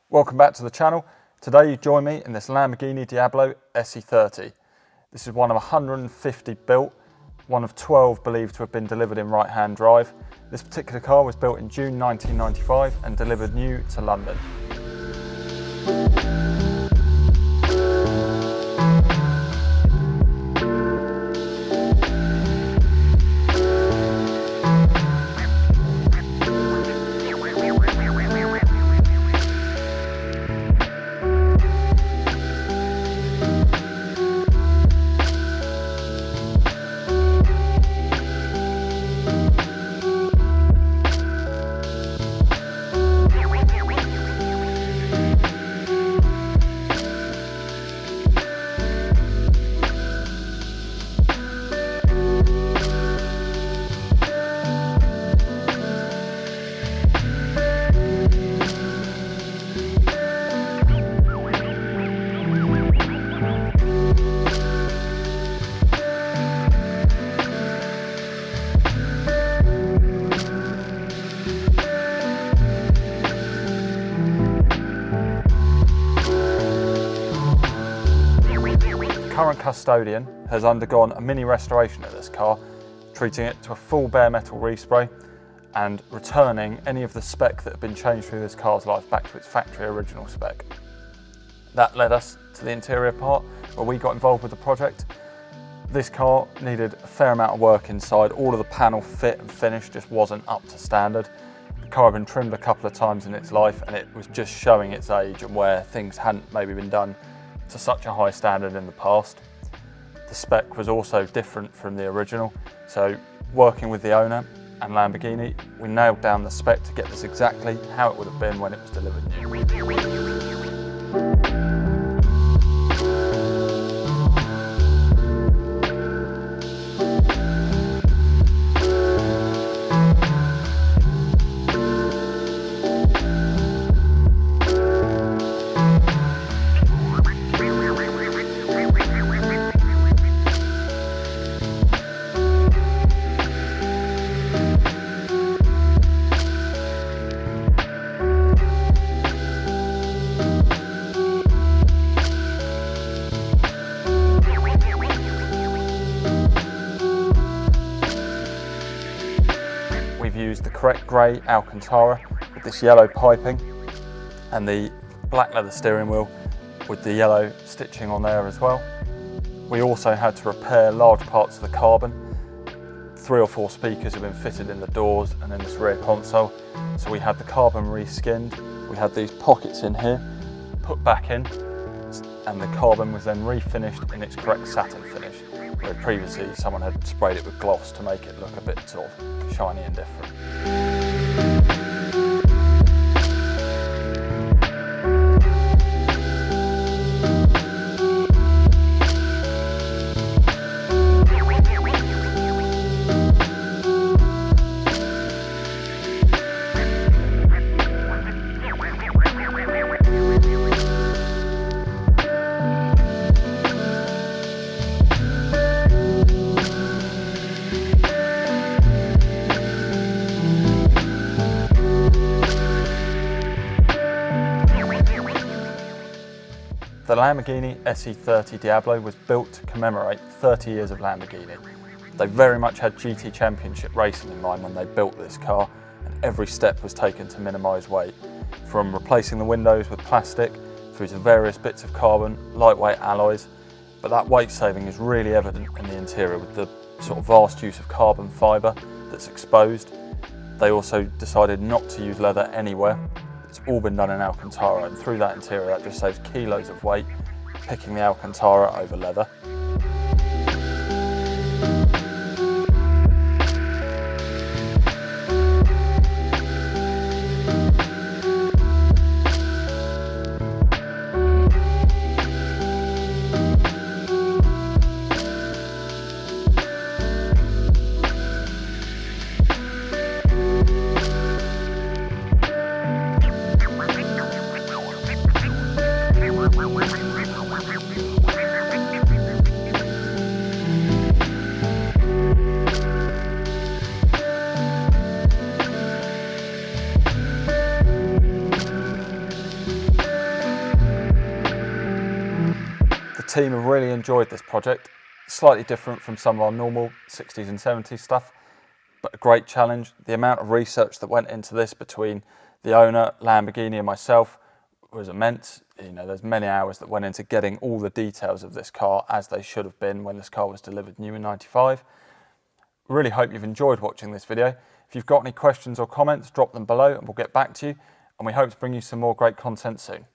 Welcome back to the channel. Today you join me in this Lamborghini Diablo SE-30. This is one of 150 built, one of 12 believed to have been delivered in right-hand drive. This particular car was built in June 1995 and delivered new to London. The current custodian has undergone a mini restoration of this car, treating it to a full bare metal respray and returning any of the spec that had been changed through this car's life back to its factory original spec. That led us to the interior part where we got involved with the project. This car needed a fair amount of work inside. All of the panel fit and finish just wasn't up to standard. The car had been trimmed a couple of times in its life and it was just showing its age and where things hadn't maybe been done to such a high standard in the past. The spec was also different from the original, so working with the owner and Lamborghini, we nailed down the spec to get this exactly how it would have been when it was delivered new. We've used the correct grey Alcantara with this yellow piping and the black leather steering wheel with the yellow stitching on there as well. We also had to repair large parts of the carbon. 3 or 4 speakers have been fitted in the doors and in this rear console. So we had the carbon reskinned. We had these pockets in here put back in, and the carbon was then refinished in its correct satin finish, where previously someone had sprayed it with gloss to make it look a bit sort of shiny and different. The Lamborghini SE-30 Diablo was built to commemorate 30 years of Lamborghini. They very much had GT Championship racing in mind when they built this car, and every step was taken to minimise weight. From replacing the windows with plastic, through to various bits of carbon, lightweight alloys, but that weight saving is really evident in the interior with the sort of vast use of carbon fibre that's exposed. They also decided not to use leather anywhere. It's all been done in Alcantara, and through that interior that just saves kilos of weight, picking the Alcantara over leather. team have really enjoyed this project. Slightly different from some of our normal 60s and 70s stuff, but a great challenge. The amount of research that went into this between the owner, Lamborghini, and myself was immense. You know, there's many hours that went into getting all the details of this car as they should have been when this car was delivered new in '95. Really hope you've enjoyed watching this video. If you've got any questions or comments, drop them below and we'll get back to you. And we hope to bring you some more great content soon.